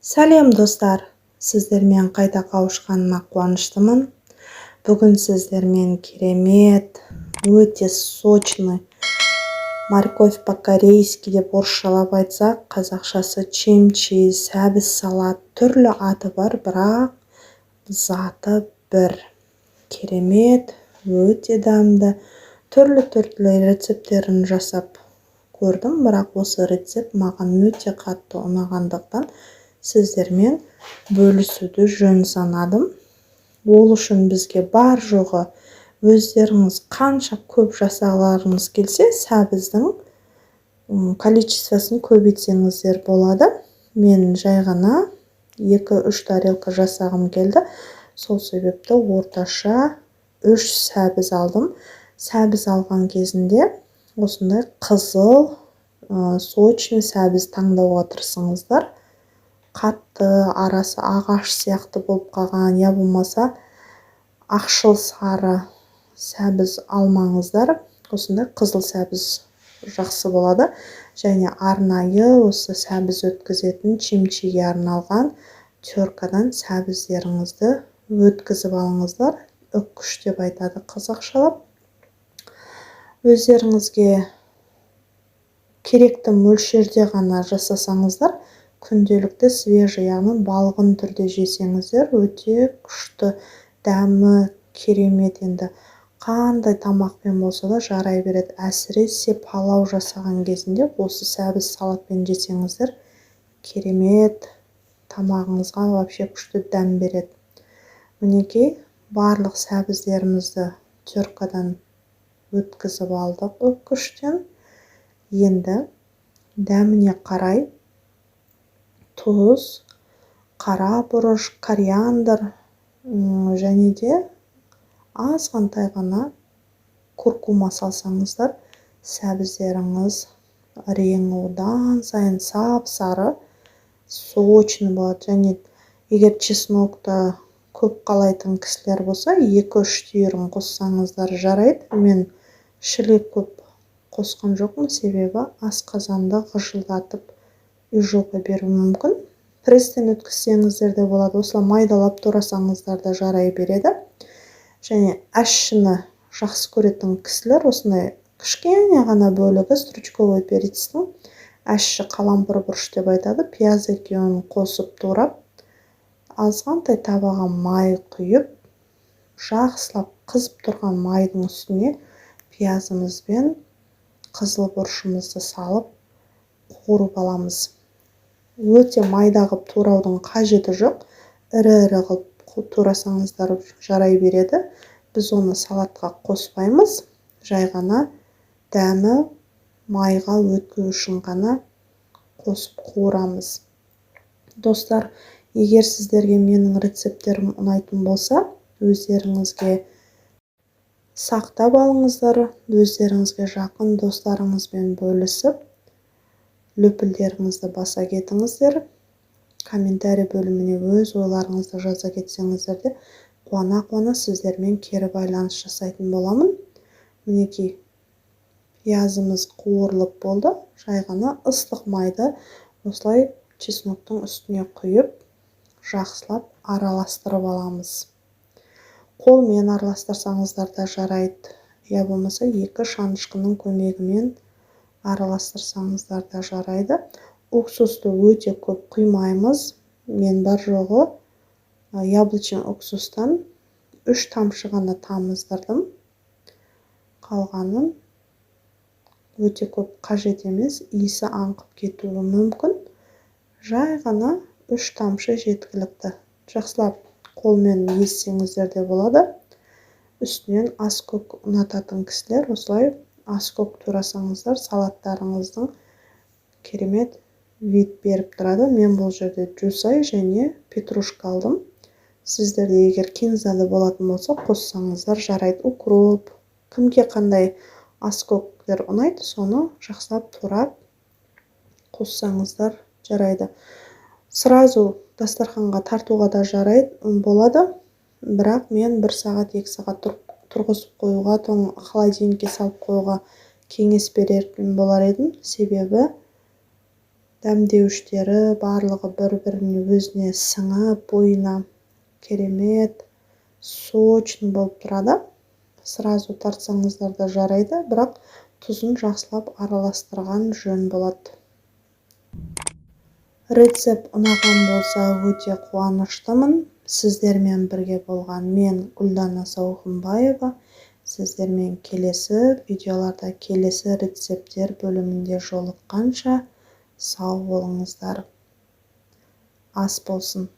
Сәлем достар, сіздермен қайта қауышқаныма қуаныштымын. Бүгін сіздермен керемет, өте сочный, морковь по-корейски деп орысшалап айтсақ, қазақшасы чимчи, сәбіз салат, түрлі аты бар, бірақ заты бір. Керемет, өте дәмді, түрлі рецептерін жасап көрдім, бірақ осы рецепт маған өте қатты ұнағандықтан сіздермен бөлісуді жөн санадым. Ол үшін бізге бар жоғы өздеріңіз қанша көп жасағыларыңыз келсе, сәбіздің количествосын көбейтсеңіздер болады. Мен жай ғана 2-3 тарелка жасағым келді. Сол себепті орташа 3 сәбіз алдым. Сәбіз алған кезінде осындай қызыл, сочный сәбіз таңдауға тырысыңыздар. Қатты, арасы ағаш сияқты болып қалған, я болмаса ақшыл сары сәбіз алмаңыздар. Осындай қызыл сәбіз жақсы болады. Және арнайы осы сәбіз өткізетін чимчиге арналған теркадан сәбіздеріңізді өткізіп алыңыздар. Үккіш деп айтады қазақшалап. Өздеріңізге керекті мөлшерде ғана жасасаңыздар, күнделікті свежий, яғни балғын түрде жесеңіздер, өте күшті, дәмі керемет. Енді қандай тамақпен болса да жарай береді. Әсіресе палау жасаған кезінде осы сәбіз салатпен жесеңіздер, керемет, тамағыңызға вообще күшті дәм береді. Мінекей, барлық сәбіздерімізді теркадан өткізіп алдық үккіштен. Енді дәміне қарай тұз, қара бұрыш, кориандр және де азғантай ғана куркума салсаңыздар, сәбіздеріңіз реңі одан сайын сап-сары, сочный болады. Және егер чеснокты көп қалайтын кісілер болса, 2-3 түйірін қоссаңыздар жарайды. Мен шілік көп қосқан жоқпын, себебі асқазанды ғыжылдатып изжога беруі мүмкін. Пресстен өткізсеңіздер де болады, осылай майдалап турасаңыздар да жарай береді. Және әшшіні жақсы көретін кісілер осындай кішкене ғана бөлігі стручковый перецтің, әшші қалампыр бұрыш деп айтады, пияз екеуін қосып турап, азғантай табаға май құйып, жақсылап қызып тұрған майдың үстіне пиязымыз бен қызыл бұрышымызды салып қуырып аламыз. Өте майда қылып тураудың қажеті жоқ. Ірі-ірі қылып турасаңыздар жарай береді. Біз оны салатқа қоспаймыз. Жай ғана дәмі майға өту үшін ғана қосып қуырамыз. Достар, егер сіздерге менің рецепттерім ұнайтын болса, өздеріңізге сақтап алыңыздар, өздеріңізге жақын достарыңызбен бөлісіп, löпілдеріңізді баса кетіңіздер. Комментарий бөліміне өз ойларыңызды жаза кетсеңіздер де, қуана-қуана сіздермен кері байланыс жасайтын боламын. Мінекей, пиязымыз қуырылып болды. Жай ғана ыстық майды осылай чесноктың үстіне құйып, жақсылап араластырып аламыз. Қолмен араластырсаңыздар да жарайды. Я болмаса 2 шанышқының көмегімен араластырсаңыздар да жарайды. Уксусты өте көп құймаймыз. Мен бар жоғы яблочный уксустан 3 тамшы ғана тамыздырдым. Қалғанын өте көп қажет емес, иісі аңқып кетуі мүмкін. Жай ғана 3 тамшы жеткілікті. Жақсылап қолмен ессеңіздер де болады. Үстінен аскөк ұнататын кісілер осылай аскөк турасаңыздар, салаттарыңыздың керемет вид беріп тұрады. Мен бұл жерде жусай және петрушка алдым. Сіздерде егер кинзада болатын болса, қоссаңыздар жарайды. Укроп, кімге қандай аскөктер ұнайды, соны жақсылап турап қоссаңыздар жарайды. Сразу дастарханға тартуға да жарайды болады, бірақ мен 1 сағат, 2 сағат тұрғызып қоюға, холодильникке салып қоюға кеңес беретін болар едім. Себебі дәмдеуіштері барлығы бір-біріне өзіне сіңіп, бойына керемет, сочный болып тұрады. Сразу тартсаңыздар да жарайды, бірақ тұзын жақсылап араластырған жөн болады. Рецепт ұнаған болса, өте қуаныштымын. Сіздермен бірге болған мен Гүлдана Сауықымбаева. Сіздермен келесі видеоларда, келесі рецепттер бөлімінде жолыққанша сау болыңыздар. Ас болсын.